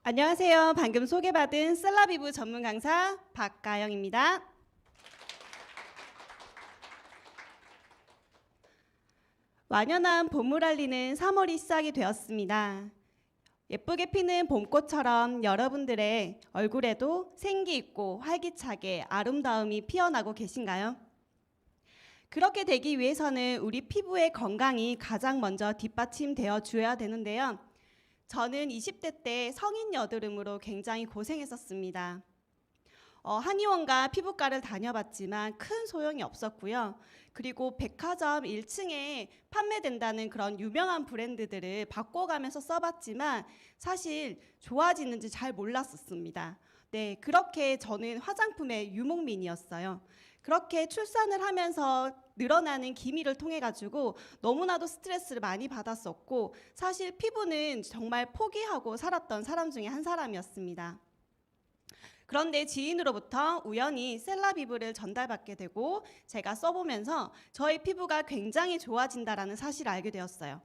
안녕하세요. 방금 소개받은 셀라비브 전문 강사 박가영입니다. 완연한 봄을 알리는 3월이 시작이 되었습니다. 예쁘게 피는 봄꽃처럼 여러분들의 얼굴에도 생기 있고 활기차게 아름다움이 피어나고 계신가요? 그렇게 되기 위해서는 우리 피부의 건강이 가장 먼저 뒷받침되어 주어야 되는데요. 저는 20대 때 성인 여드름으로 굉장히 고생했었습니다. 한의원과 피부과를 다녀봤지만 큰 소용이 없었고요. 그리고 백화점 1층에 판매된다는 그런 유명한 브랜드들을 바꿔가면서 써봤지만 사실 좋아지는지 잘 몰랐었습니다. 네, 그렇게 저는 화장품의 유목민이었어요. 그렇게 출산을 하면서 늘어나는 기미를 통해 가지고 너무나도 스트레스를 많이 받았었고 사실 피부는 정말 포기하고 살았던 사람 중에 한 사람이었습니다. 그런데 지인으로부터 우연히 셀라비브를 전달받게 되고 제가 써보면서 저의 피부가 굉장히 좋아진다라는 사실을 알게 되었어요.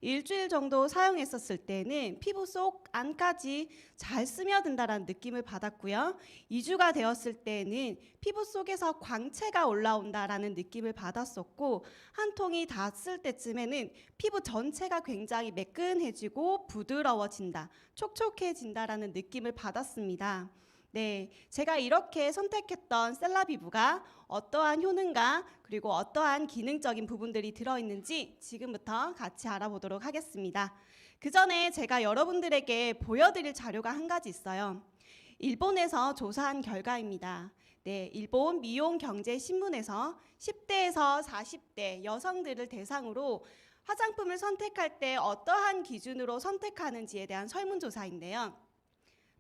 일주일 정도 사용했었을 때는 피부 속 안까지 잘 스며든다라는 느낌을 받았고요. 2주가 되었을 때는 피부 속에서 광채가 올라온다라는 느낌을 받았었고 한 통이 다 쓸 때쯤에는 피부 전체가 굉장히 매끈해지고 부드러워진다, 촉촉해진다라는 느낌을 받았습니다. 네, 제가 이렇게 선택했던 셀라비브가 어떠한 효능과 그리고 어떠한 기능적인 부분들이 들어있는지 지금부터 같이 알아보도록 하겠습니다. 그 전에 제가 여러분들에게 보여드릴 자료가 한 가지 있어요. 일본에서 조사한 결과입니다. 네, 일본 미용경제신문에서 10대에서 40대 여성들을 대상으로 화장품을 선택할 때 어떠한 기준으로 선택하는지에 대한 설문조사인데요.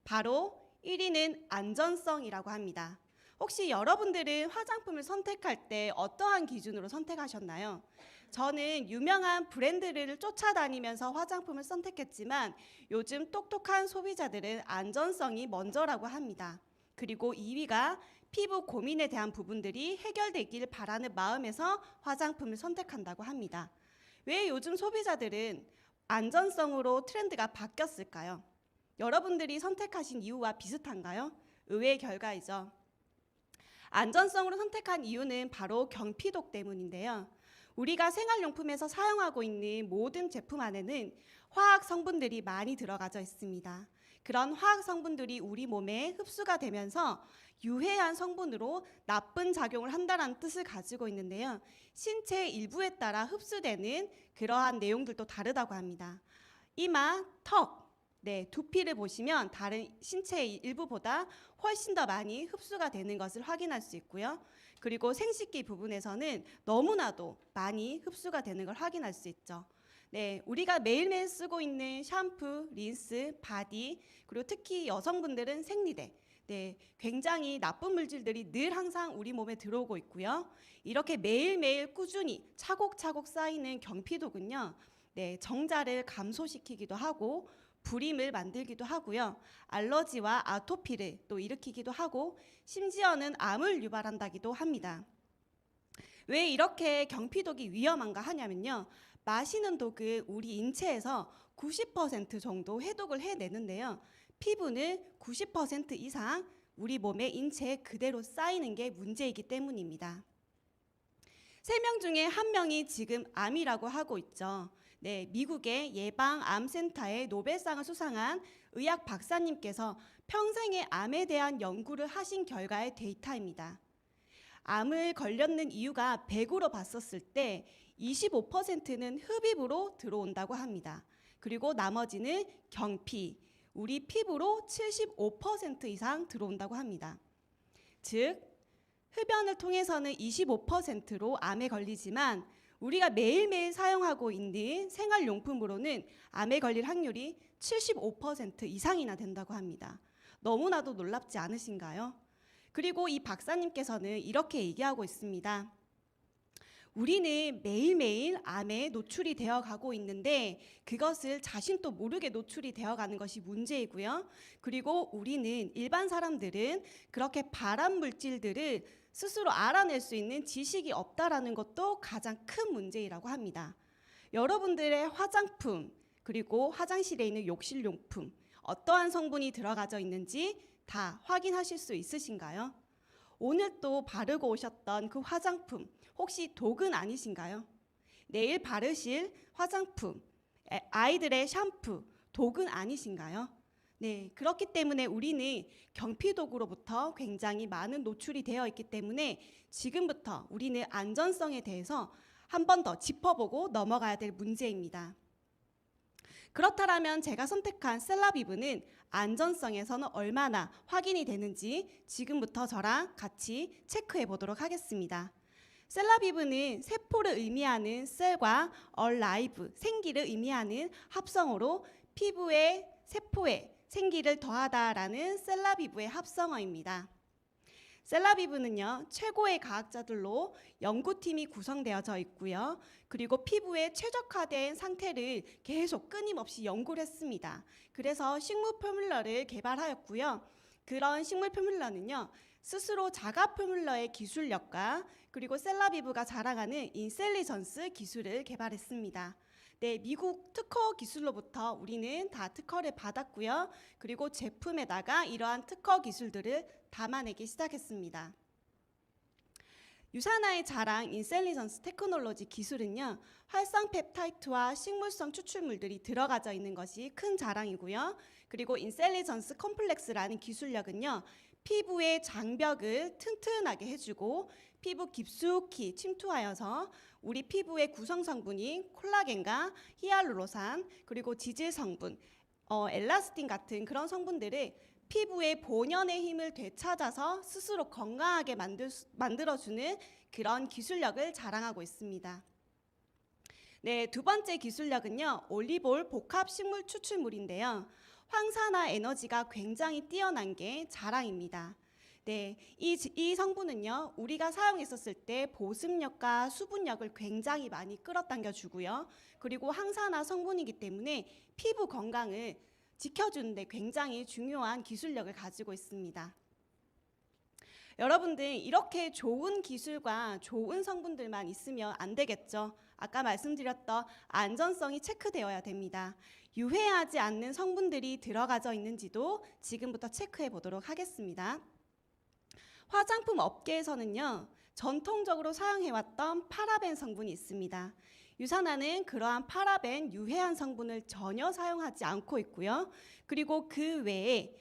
바로 1위는 안전성이라고 합니다. 혹시 여러분들은 화장품을 선택할 때 어떠한 기준으로 선택하셨나요? 저는 유명한 브랜드를 쫓아다니면서 화장품을 선택했지만 요즘 똑똑한 소비자들은 안전성이 먼저라고 합니다. 그리고 2위가 피부 고민에 대한 부분들이 해결되길 바라는 마음에서 화장품을 선택한다고 합니다. 왜 요즘 소비자들은 안전성으로 트렌드가 바뀌었을까요? 여러분들이 선택하신 이유와 비슷한가요? 의외의 결과이죠. 안전성으로 선택한 이유는 바로 경피독 때문인데요. 우리가 생활용품에서 사용하고 있는 모든 제품 안에는 화학 성분들이 많이 들어가져 있습니다. 그런 화학 성분들이 우리 몸에 흡수가 되면서 유해한 성분으로 나쁜 작용을 한다는 뜻을 가지고 있는데요. 신체 일부에 따라 흡수되는 그러한 내용들도 다르다고 합니다. 이마, 턱, 네, 두피를 보시면 다른 신체의 일부보다 훨씬 더 많이 흡수가 되는 것을 확인할 수 있고요. 그리고 생식기 부분에서는 너무나도 많이 흡수가 되는 걸 확인할 수 있죠. 네, 우리가 매일매일 쓰고 있는 샴푸, 린스, 바디, 그리고 특히 여성분들은 생리대, 네, 굉장히 나쁜 물질들이 늘 항상 우리 몸에 들어오고 있고요. 이렇게 매일매일 꾸준히 차곡차곡 쌓이는 경피독은요, 네, 정자를 감소시키기도 하고 불임을 만들기도 하고요. 알러지와 아토피를 또 일으키기도 하고 심지어는 암을 유발한다기도 합니다. 왜 이렇게 경피독이 위험한가 하냐면요. 마시는 독은 우리 인체에서 90% 정도 해독을 해내는데요. 피부는 90% 이상 우리 몸의 인체에 그대로 쌓이는 게 문제이기 때문입니다. 3명 중에 1명이 지금 암이라고 하고 있죠. 네, 미국의 예방암센터의 노벨상을 수상한 의학 박사님께서 평생의 암에 대한 연구를 하신 결과의 데이터입니다. 암을 걸렸는 이유가 100으로 봤었을 때 25%는 흡입으로 들어온다고 합니다. 그리고 나머지는 경피, 우리 피부로 75% 이상 들어온다고 합니다. 즉, 흡연을 통해서는 25%로 암에 걸리지만 우리가 매일매일 사용하고 있는 생활용품으로는 암에 걸릴 확률이 75% 이상이나 된다고 합니다. 너무나도 놀랍지 않으신가요? 그리고 이 박사님께서는 이렇게 얘기하고 있습니다. 우리는 매일매일 암에 노출이 되어 가고 있는데 그것을 자신도 모르게 노출이 되어 가는 것이 문제이고요. 그리고 우리는 일반 사람들은 그렇게 발암 물질들을 스스로 알아낼 수 있는 지식이 없다라는 것도 가장 큰 문제이라고 합니다. 여러분들의 화장품 그리고 화장실에 있는 욕실용품 어떠한 성분이 들어가져 있는지 다 확인하실 수 있으신가요? 오늘 또 바르고 오셨던 그 화장품 혹시 독은 아니신가요? 내일 바르실 화장품, 아이들의 샴푸, 독은 아니신가요? 네, 그렇기 때문에 우리는 경피독으로부터 굉장히 많은 노출이 되어 있기 때문에 지금부터 우리는 안전성에 대해서 한 번 더 짚어보고 넘어가야 될 문제입니다. 그렇다면 제가 선택한 셀라비브는 안전성에서는 얼마나 확인이 되는지 지금부터 저랑 같이 체크해 보도록 하겠습니다. 셀라비브는 세포를 의미하는 셀과 얼라이브, 생기를 의미하는 합성어로 피부에, 세포에 생기를 더하다라는 셀라비브의 합성어입니다. 셀라비브는요, 최고의 과학자들로 연구팀이 구성되어져 있고요. 그리고 피부에 최적화된 상태를 계속 끊임없이 연구를 했습니다. 그래서 식물 포뮬러를 개발하였고요. 그런 식물 포뮬러는요, 스스로 자가 포뮬러의 기술력과 그리고 셀라비브가 자랑하는 인셀리전스 기술을 개발했습니다. 네, 미국 특허 기술로부터 우리는 다 특허를 받았고요. 그리고 제품에다가 이러한 특허 기술들을 담아내기 시작했습니다. 유산화의 자랑 인셀리전스 테크놀로지 기술은요, 활성 펩타이트와 식물성 추출물들이 들어가져 있는 것이 큰 자랑이고요. 그리고 인셀리전스 컴플렉스라는 기술력은요, 피부의 장벽을 튼튼하게 해주고 피부 깊숙이 침투하여서 우리 피부의 구성 성분인 콜라겐과 히알루로산 그리고 지질 성분, 엘라스틴 같은 그런 성분들을 피부의 본연의 힘을 되찾아서 스스로 건강하게 만들어주는 그런 기술력을 자랑하고 있습니다. 네, 두 번째 기술력은요, 올리볼 복합 식물 추출물인데요. 황산화 에너지가 굉장히 뛰어난 게 자랑입니다. 네, 이 성분은요, 우리가 사용했었을 때 보습력과 수분력을 굉장히 많이 끌어당겨 주고요. 그리고 항산화 성분이기 때문에 피부 건강을 지켜주는 데 굉장히 중요한 기술력을 가지고 있습니다. 여러분들, 이렇게 좋은 기술과 좋은 성분들만 있으면 안 되겠죠. 아까 말씀드렸던 안전성이 체크되어야 됩니다. 유해하지 않는 성분들이 들어가져 있는지도 지금부터 체크해 보도록 하겠습니다. 화장품 업계에서는요, 전통적으로 사용해왔던 파라벤 성분이 있습니다. 유산화는 그러한 파라벤 유해한 성분을 전혀 사용하지 않고 있고요. 그리고 그 외에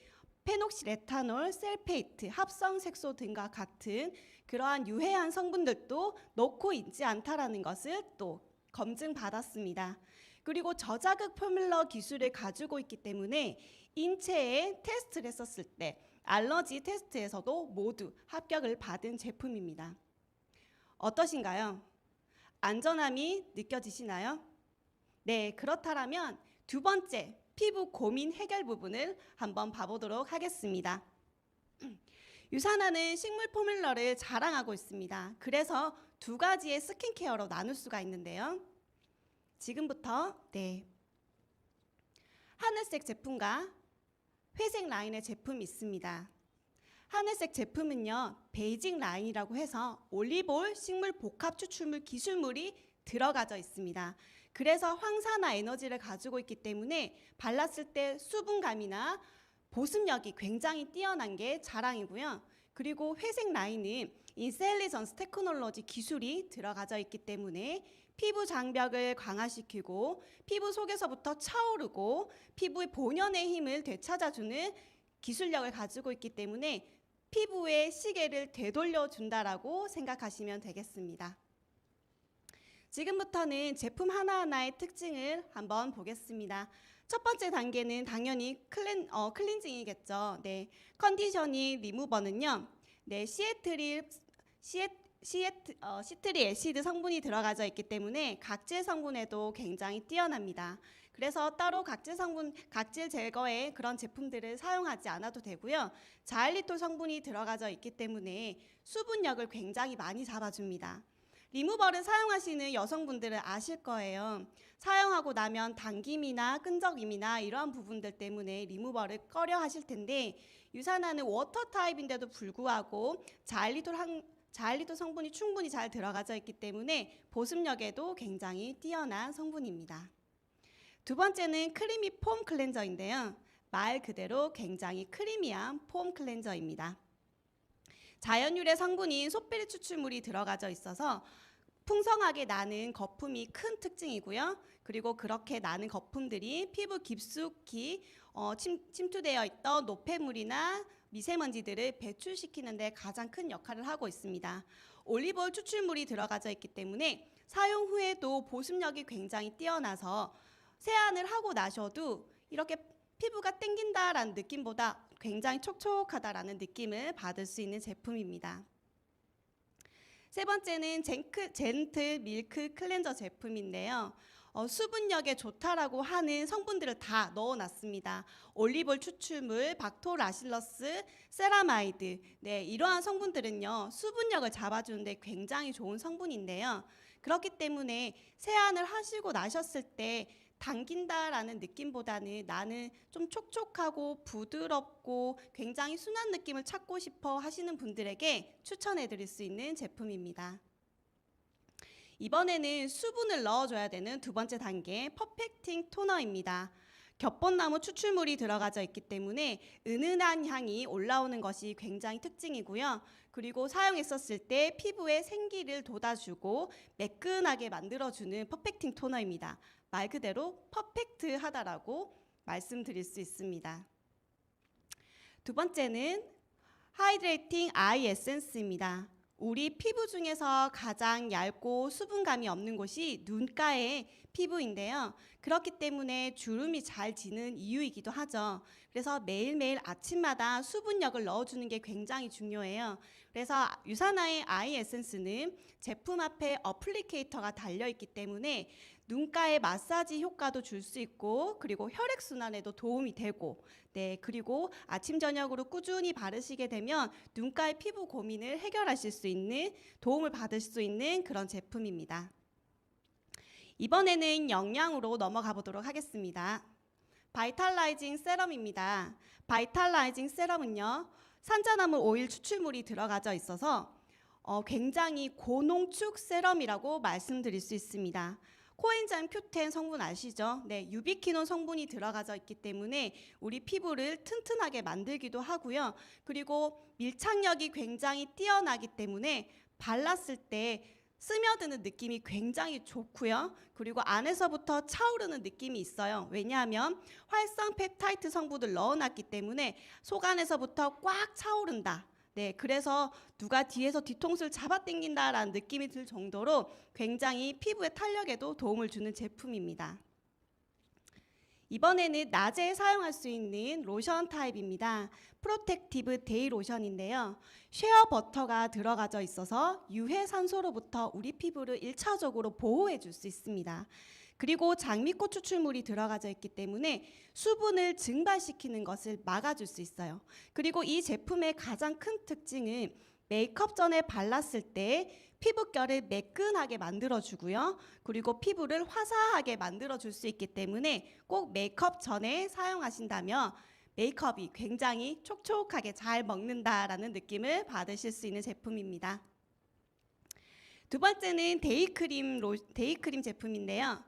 페녹실에탄올, 셀페이트, 합성색소 등과 같은 그러한 유해한 성분들도 넣고 있지 않다라는 것을 또 검증받았습니다. 그리고 저자극 포뮬러 기술을 가지고 있기 때문에 인체에 테스트를 했었을 때 알러지 테스트에서도 모두 합격을 받은 제품입니다. 어떠신가요? 안전함이 느껴지시나요? 네, 그렇다면 두 번째 피부 고민 해결 부분을 한번 봐보도록 하겠습니다. 유산화는 식물 포뮬러를 자랑하고 있습니다. 그래서 두 가지의 스킨케어로 나눌 수가 있는데요. 지금부터 하늘색 제품과 회색 라인의 제품이 있습니다. 하늘색 제품은요, 베이직 라인이라고 해서 올리볼 식물 복합 추출물 기술물이 들어가져 있습니다. 그래서 황산화 에너지를 가지고 있기 때문에 발랐을 때 수분감이나 보습력이 굉장히 뛰어난 게 자랑이고요. 그리고 회색 라인은 인셀리전스 테크놀로지 기술이 들어가져 있기 때문에 피부 장벽을 강화시키고 피부 속에서부터 차오르고 피부의 본연의 힘을 되찾아주는 기술력을 가지고 있기 때문에 피부의 시계를 되돌려준다라고 생각하시면 되겠습니다. 지금부터는 제품 하나하나의 특징을 한번 보겠습니다. 첫 번째 단계는 당연히 클렌징이겠죠. 네, 컨디셔닝 리무버는요, 네, 시트리 애시드 성분이 들어가져 있기 때문에 각질 성분에도 굉장히 뛰어납니다. 그래서 따로 각질 제거에 그런 제품들을 사용하지 않아도 되고요. 자일리톨 성분이 들어가져 있기 때문에 수분력을 굉장히 많이 잡아줍니다. 리무버를 사용하시는 여성분들은 아실 거예요. 사용하고 나면 당김이나 끈적임이나 이러한 부분들 때문에 리무버를 꺼려 하실 텐데 유산화는 워터 타입인데도 불구하고 자일리톨 성분이 충분히 잘 들어가져 있기 때문에 보습력에도 굉장히 뛰어난 성분입니다. 두 번째는 크리미 폼 클렌저인데요. 말 그대로 굉장히 크리미한 폼 클렌저입니다. 자연유래 성분인 솥베리 추출물이 들어가져 있어서 풍성하게 나는 거품이 큰 특징이고요. 그리고 그렇게 나는 거품들이 피부 깊숙이 침투되어 있던 노폐물이나 미세먼지들을 배출시키는 데 가장 큰 역할을 하고 있습니다. 올리브오일 추출물이 들어가져 있기 때문에 사용 후에도 보습력이 굉장히 뛰어나서 세안을 하고 나셔도 이렇게 피부가 땡긴다라는 느낌보다 굉장히 촉촉하다라는 느낌을 받을 수 있는 제품입니다. 세 번째는 젠틀 밀크 클렌저 제품인데요. 수분력에 좋다라고 하는 성분들을 다 넣어놨습니다. 올리브오일 추출물, 박토라실러스, 세라마이드. 네, 이러한 성분들은요, 수분력을 잡아주는데 굉장히 좋은 성분인데요. 그렇기 때문에 세안을 하시고 나셨을 때 당긴다라는 느낌보다는 나는 좀 촉촉하고 부드럽고 굉장히 순한 느낌을 찾고 싶어 하시는 분들에게 추천해 드릴 수 있는 제품입니다. 이번에는 수분을 넣어줘야 되는 두 번째 단계 퍼펙팅 토너입니다. 겹본나무 추출물이 들어가져 있기 때문에 은은한 향이 올라오는 것이 굉장히 특징이고요. 그리고 사용했었을 때 피부에 생기를 돋아주고 매끈하게 만들어주는 퍼펙팅 토너입니다. 말 그대로 퍼펙트하다라고 말씀드릴 수 있습니다. 두 번째는 하이드레이팅 아이 에센스입니다. 우리 피부 중에서 가장 얇고 수분감이 없는 곳이 눈가의 피부인데요. 그렇기 때문에 주름이 잘 지는 이유이기도 하죠. 그래서 매일매일 아침마다 수분력을 넣어주는 게 굉장히 중요해요. 그래서 유사나의 아이 에센스는 제품 앞에 어플리케이터가 달려있기 때문에 눈가에 마사지 효과도 줄 수 있고 그리고 혈액순환에도 도움이 되고 네, 그리고 아침 저녁으로 꾸준히 바르시게 되면 눈가의 피부 고민을 해결하실 수 있는 도움을 받을 수 있는 그런 제품입니다. 이번에는 영양으로 넘어가 보도록 하겠습니다. 바이탈라이징 세럼입니다. 바이탈라이징 세럼은요, 산자나물 오일 추출물이 들어가져 있어서 굉장히 고농축 세럼이라고 말씀드릴 수 있습니다. 코엔자임 Q10 성분 아시죠? 네, 유비퀴논 성분이 들어가져 있기 때문에 우리 피부를 튼튼하게 만들기도 하고요. 그리고 밀착력이 굉장히 뛰어나기 때문에 발랐을 때 스며드는 느낌이 굉장히 좋고요. 그리고 안에서부터 차오르는 느낌이 있어요. 왜냐하면 활성 펩타이드 성분을 넣어놨기 때문에 속 안에서부터 꽉 차오른다. 네, 그래서 누가 뒤에서 뒤통수를 잡아당긴다라는 느낌이 들 정도로 굉장히 피부의 탄력에도 도움을 주는 제품입니다. 이번에는 낮에 사용할 수 있는 로션 타입입니다. 프로텍티브 데이 로션인데요. 쉐어 버터가 들어가져 있어서 유해 산소로부터 우리 피부를 1차적으로 보호해 줄 수 있습니다. 그리고 장미꽃 추출물이 들어가져 있기 때문에 수분을 증발시키는 것을 막아줄 수 있어요. 그리고 이 제품의 가장 큰 특징은 메이크업 전에 발랐을 때 피부결을 매끈하게 만들어주고요. 그리고 피부를 화사하게 만들어줄 수 있기 때문에 꼭 메이크업 전에 사용하신다면 메이크업이 굉장히 촉촉하게 잘 먹는다라는 느낌을 받으실 수 있는 제품입니다. 두 번째는 데이크림 제품인데요.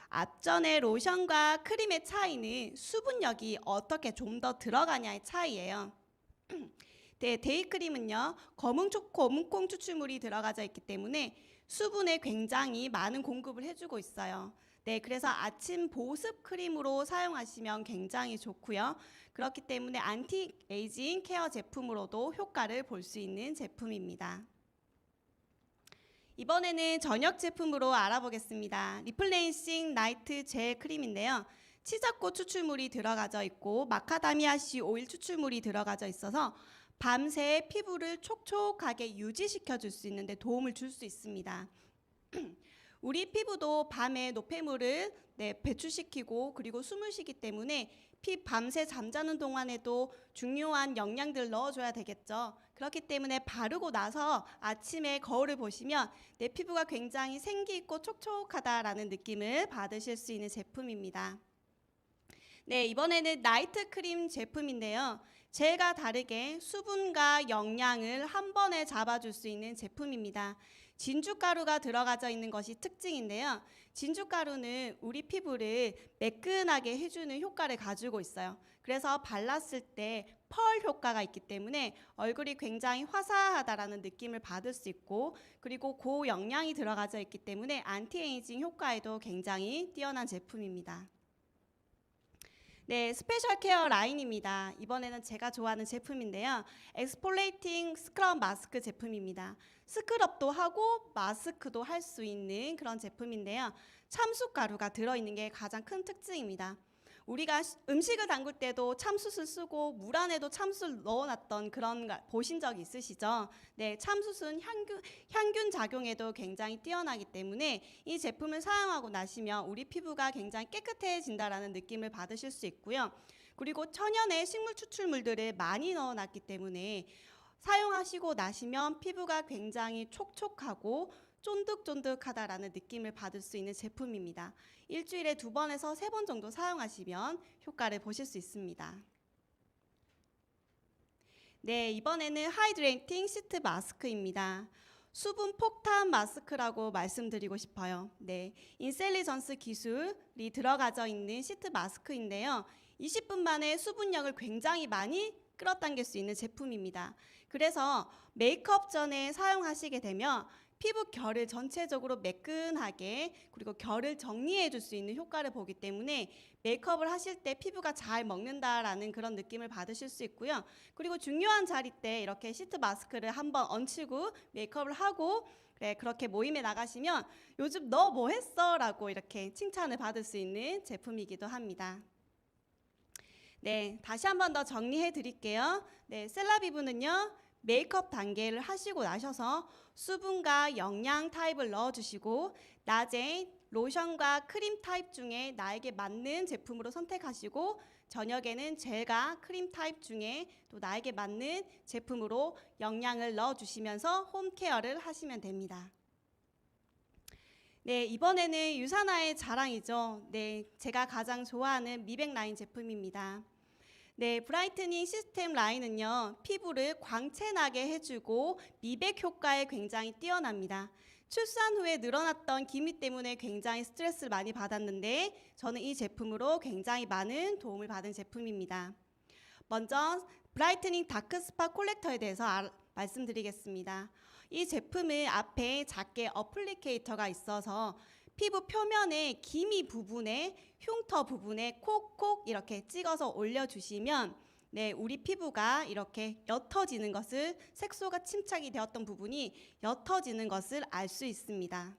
앞전의 로션과 크림의 차이는 수분력이 어떻게 좀 더 들어가냐의 차이예요. 네, 데이크림은요, 검은콩 추출물이 들어가져 있기 때문에 수분에 굉장히 많은 공급을 해주고 있어요. 네, 그래서 아침 보습 크림으로 사용하시면 굉장히 좋고요. 그렇기 때문에 안티에이징 케어 제품으로도 효과를 볼 수 있는 제품입니다. 이번에는 저녁 제품으로 알아보겠습니다. 리플레이싱 나이트 젤 크림인데요. 치자꽃 추출물이 들어가져 있고 마카다미아씨 오일 추출물이 들어가져 있어서 밤새 피부를 촉촉하게 유지시켜 줄 수 있는데 도움을 줄 수 있습니다. 우리 피부도 밤에 노폐물을 배출시키고 그리고 숨을 쉬기 때문에 밤새 잠자는 동안에도 중요한 영양들을 넣어줘야 되겠죠. 그렇기 때문에 바르고 나서 아침에 거울을 보시면 내 피부가 굉장히 생기 있고 촉촉하다라는 느낌을 받으실 수 있는 제품입니다. 네, 이번에는 나이트 크림 제품인데요. 젤과 다르게 수분과 영양을 한 번에 잡아줄 수 있는 제품입니다. 진주가루가 들어가져 있는 것이 특징인데요. 진주가루는 우리 피부를 매끈하게 해주는 효과를 가지고 있어요. 그래서 발랐을 때 펄 효과가 있기 때문에 얼굴이 굉장히 화사하다라는 느낌을 받을 수 있고, 그리고 고영양이 들어가져 있기 때문에 안티에이징 효과에도 굉장히 뛰어난 제품입니다. 네, 스페셜 케어 라인입니다. 이번에는 제가 좋아하는 제품인데요. 엑스폴레이팅 스크럽 마스크 제품입니다. 스크럽도 하고 마스크도 할 수 있는 그런 제품인데요. 참숯가루가 들어있는 게 가장 큰 특징입니다. 우리가 음식을 담글 때도 참숯을 쓰고 물 안에도 참숯을 넣어놨던 그런 거 보신 적 있으시죠? 네, 참숯은 향균 작용에도 굉장히 뛰어나기 때문에 이 제품을 사용하고 나시면 우리 피부가 굉장히 깨끗해진다라는 느낌을 받으실 수 있고요. 그리고 천연의 식물 추출물들을 많이 넣어놨기 때문에 사용하시고 나시면 피부가 굉장히 촉촉하고 쫀득쫀득하다라는 느낌을 받을 수 있는 제품입니다. 일주일에 2번에서 3번 정도 사용하시면 효과를 보실 수 있습니다. 네, 이번에는 하이드레이팅 시트 마스크입니다. 수분 폭탄 마스크라고 말씀드리고 싶어요. 네, 인셀리전스 기술이 들어가져 있는 시트 마스크인데요. 20분 만에 수분량을 굉장히 많이 끌어당길 수 있는 제품입니다. 그래서 메이크업 전에 사용하시게 되면 피부 결을 전체적으로 매끈하게, 그리고 결을 정리해 줄 수 있는 효과를 보기 때문에 메이크업을 하실 때 피부가 잘 먹는다라는 그런 느낌을 받으실 수 있고요. 그리고 중요한 자리 때 이렇게 시트 마스크를 한번 얹히고 메이크업을 하고 그렇게 모임에 나가시면 요즘 너 뭐 했어? 라고 이렇게 칭찬을 받을 수 있는 제품이기도 합니다. 네, 다시 한 번 더 정리해 드릴게요. 네, 셀라비브는요, 메이크업 단계를 하시고 나셔서 수분과 영양 타입을 넣어주시고, 낮에 로션과 크림 타입 중에 나에게 맞는 제품으로 선택하시고, 저녁에는 젤과 크림 타입 중에 또 나에게 맞는 제품으로 영양을 넣어주시면서 홈케어를 하시면 됩니다. 네, 이번에는 유사나의 자랑이죠. 네, 제가 가장 좋아하는 미백 라인 제품입니다. 네, 브라이트닝 시스템 라인은요, 피부를 광채나게 해주고 미백 효과에 굉장히 뛰어납니다. 출산 후에 늘어났던 기미 때문에 굉장히 스트레스를 많이 받았는데 저는 이 제품으로 굉장히 많은 도움을 받은 제품입니다. 먼저 브라이트닝 다크 스팟 콜렉터에 대해서 말씀드리겠습니다. 이 제품은 앞에 작게 어플리케이터가 있어서 피부 표면의 기미 부분에, 흉터 부분에 콕콕 이렇게 찍어서 올려주시면 네, 우리 피부가 이렇게 옅어지는 것을, 색소가 침착이 되었던 부분이 옅어지는 것을 알 수 있습니다.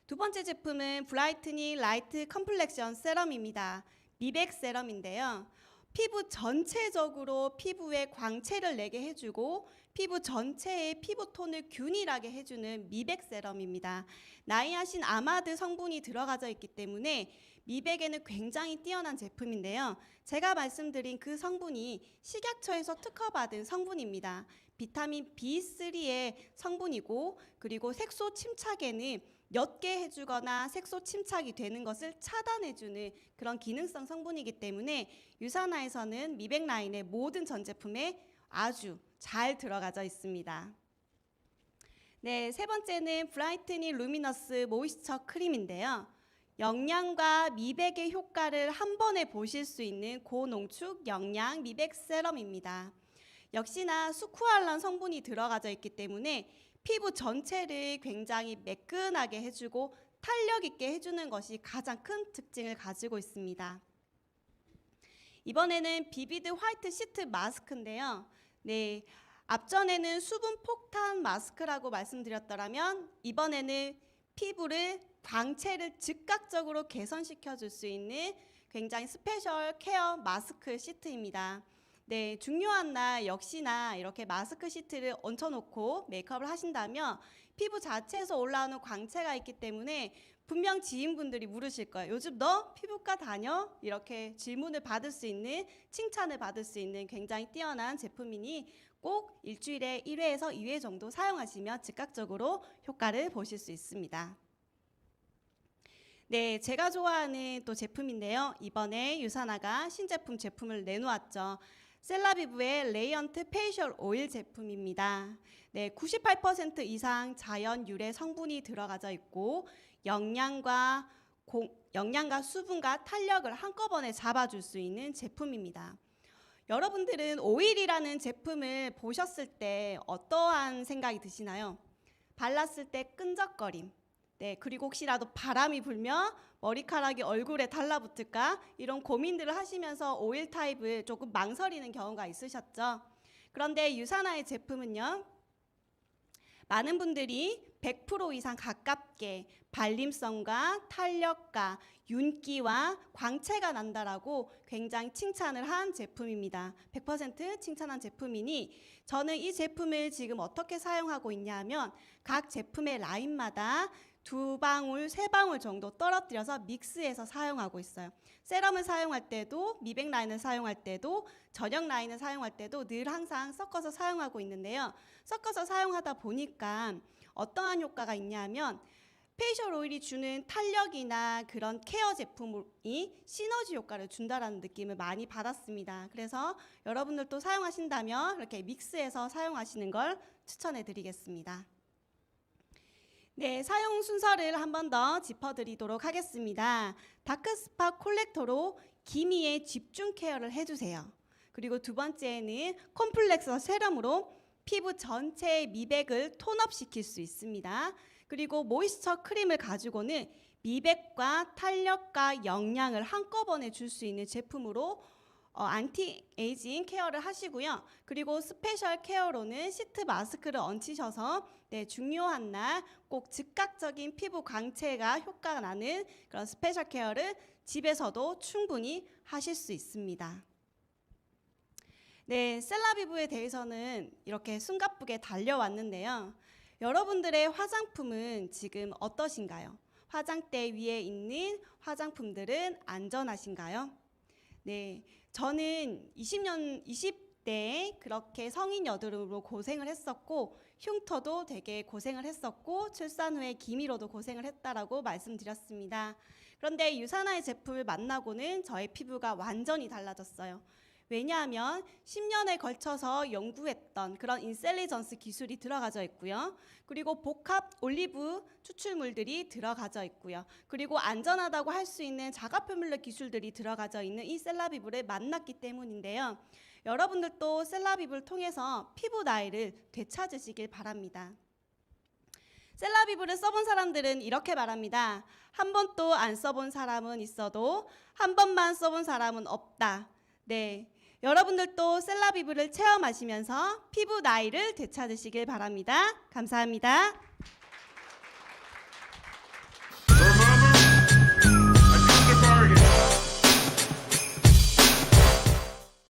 두 번째 제품은 브라이트닝 라이트 컴플렉션 세럼입니다. 미백 세럼인데요. 피부 전체적으로 피부에 광채를 내게 해주고 피부 전체의 피부톤을 균일하게 해주는 미백 세럼입니다. 나이아신 아마드 성분이 들어가져 있기 때문에 미백에는 굉장히 뛰어난 제품인데요. 제가 말씀드린 그 성분이 식약처에서 특허받은 성분입니다. 비타민 B3의 성분이고, 그리고 색소 침착에는 옅게 해주거나 색소 침착이 되는 것을 차단해주는 그런 기능성 성분이기 때문에 유사나에서는 미백 라인의 모든 전 제품에 아주 잘 들어가져 있습니다. 네, 세 번째는 브라이트닝 루미너스 모이스처 크림인데요. 영양과 미백의 효과를 한 번에 보실 수 있는 고농축 영양 미백 세럼입니다. 역시나 수쿠알란 성분이 들어가져 있기 때문에 피부 전체를 굉장히 매끈하게 해주고 탄력 있게 해주는 것이 가장 큰 특징을 가지고 있습니다. 이번에는 비비드 화이트 시트 마스크인데요. 네, 앞전에는 수분 폭탄 마스크라고 말씀드렸더라면 이번에는 피부를 광채를 즉각적으로 개선시켜 줄 수 있는 굉장히 스페셜 케어 마스크 시트입니다. 네, 중요한 날 역시나 이렇게 마스크 시트를 얹혀놓고 메이크업을 하신다면 피부 자체에서 올라오는 광채가 있기 때문에 분명 지인분들이 물으실 거예요. 요즘 너 피부과 다녀? 이렇게 질문을 받을 수 있는, 칭찬을 받을 수 있는 굉장히 뛰어난 제품이니 꼭 일주일에 1회에서 2회 정도 사용하시면 즉각적으로 효과를 보실 수 있습니다. 네, 제가 좋아하는 또 제품인데요. 이번에 유사나가 신제품을 내놓았죠. 셀라비브의 레이언트 페이셜 오일 제품입니다. 네, 98% 이상 자연 유래 성분이 들어가져 있고 영양과 수분과 탄력을 한꺼번에 잡아줄 수 있는 제품입니다. 여러분들은 오일이라는 제품을 보셨을 때 어떠한 생각이 드시나요? 발랐을 때 끈적거림, 네, 그리고 혹시라도 바람이 불면 머리카락이 얼굴에 달라붙을까 이런 고민들을 하시면서 오일 타입을 조금 망설이는 경우가 있으셨죠. 그런데 유사나의 제품은요, 많은 분들이 100% 이상 가깝게 발림성과 탄력과 윤기와 광채가 난다라고 굉장히 칭찬을 한 제품입니다. 100% 칭찬한 제품이니 저는 이 제품을 지금 어떻게 사용하고 있냐면 각 제품의 라인마다 2방울, 3방울 정도 떨어뜨려서 믹스해서 사용하고 있어요. 세럼을 사용할 때도, 미백 라인을 사용할 때도, 저녁 라인을 사용할 때도 늘 항상 섞어서 사용하고 있는데요. 섞어서 사용하다 보니까 어떠한 효과가 있냐면 페이셜 오일이 주는 탄력이나 그런 케어 제품이 시너지 효과를 준다라는 느낌을 많이 받았습니다. 그래서 여러분들도 사용하신다면 이렇게 믹스해서 사용하시는 걸 추천해 드리겠습니다. 네, 사용 순서를 한 번 더 짚어드리도록 하겠습니다. 다크스팟 콜렉터로 기미에 집중 케어를 해주세요. 그리고 두 번째는 콤플렉서 세럼으로 피부 전체의 미백을 톤업시킬 수 있습니다. 그리고 모이스처 크림을 가지고는 미백과 탄력과 영양을 한꺼번에 줄 수 있는 제품으로 안티 에이징 케어를 하시고요. 그리고 스페셜 케어로는 시트 마스크를 얹히셔서 중요한 날 꼭 즉각적인 피부 광채가 효과가 나는 그런 스페셜 케어를 집에서도 충분히 하실 수 있습니다. 네, 셀라비브에 대해서는 이렇게 숨가쁘게 달려왔는데요. 여러분들의 화장품은 지금 어떠신가요? 화장대 위에 있는 화장품들은 안전하신가요? 네, 저는 20대에 그렇게 성인 여드름으로 고생을 했었고 흉터도 되게 고생을 했었고 출산 후에 기미로도 고생을 했다라고 말씀드렸습니다. 그런데 유사나의 제품을 만나고는 저의 피부가 완전히 달라졌어요. 왜냐하면 10년에 걸쳐서 연구했던 그런 인셀리전스 기술이 들어가져 있고요. 그리고 복합 올리브 추출물들이 들어가져 있고요. 그리고 안전하다고 할 수 있는 자가표면력 기술들이 들어가져 있는 이 셀라비브를 만났기 때문인데요. 여러분들도 셀라비브를 통해서 피부 나이를 되찾으시길 바랍니다. 셀라비브를 써본 사람들은 이렇게 말합니다. 한 번도 안 써본 사람은 있어도 한 번만 써본 사람은 없다. 네, 여러분들도 셀라비브를 체험하시면서 피부 나이를 되찾으시길 바랍니다. 감사합니다.